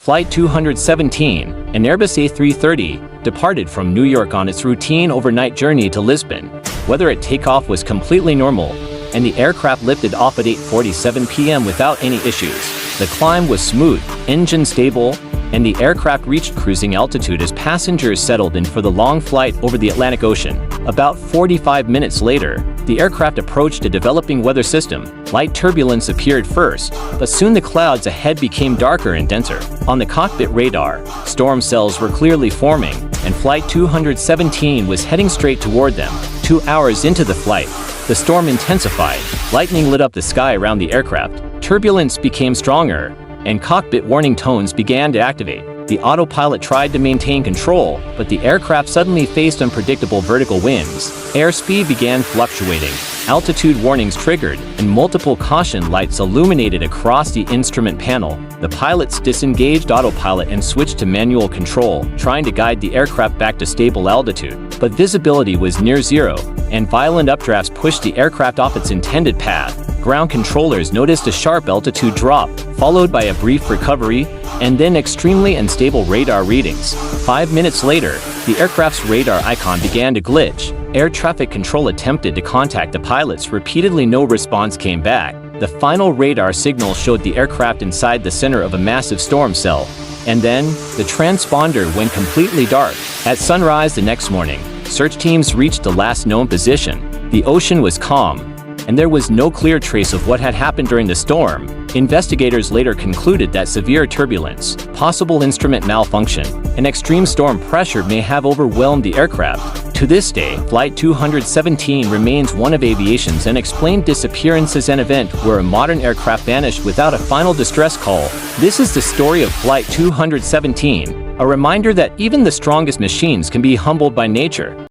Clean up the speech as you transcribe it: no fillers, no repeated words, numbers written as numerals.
Flight 217, an Airbus A330, departed from New York on its routine overnight journey to Lisbon. Weather at takeoff was completely normal, and the aircraft lifted off at 8:47 p.m. without any issues. The climb was smooth, engine stable, and the aircraft reached cruising altitude as passengers settled in for the long flight over the Atlantic Ocean. About 45 minutes later, the aircraft approached a developing weather system. Light turbulence appeared first, but soon the clouds ahead became darker and denser. On the cockpit radar, storm cells were clearly forming, and Flight 217 was heading straight toward them. 2 hours into the flight, the storm intensified, lightning lit up the sky around the aircraft, turbulence became stronger, and cockpit warning tones began to activate. The autopilot tried to maintain control, but the aircraft suddenly faced unpredictable vertical winds. Airspeed began fluctuating, altitude warnings triggered, and multiple caution lights illuminated across the instrument panel. The pilots disengaged autopilot and switched to manual control, trying to guide the aircraft back to stable altitude. But visibility was near zero, and violent updrafts pushed the aircraft off its intended path. Ground controllers noticed a sharp altitude drop, followed by a brief recovery, and then extremely unstable radar readings. 5 minutes later, the aircraft's radar icon began to glitch. Air traffic control attempted to contact the pilots. Repeatedly, no response came back. The final radar signal showed the aircraft inside the center of a massive storm cell. And then, the transponder went completely dark. At sunrise the next morning, search teams reached the last known position. The ocean was calm, and there was no clear trace of what had happened during the storm. Investigators later concluded that severe turbulence, possible instrument malfunction, and extreme storm pressure may have overwhelmed the aircraft. To this day, Flight 217 remains one of aviation's unexplained disappearances, an event where a modern aircraft vanished without a final distress call. This is the story of Flight 217, a reminder that even the strongest machines can be humbled by nature.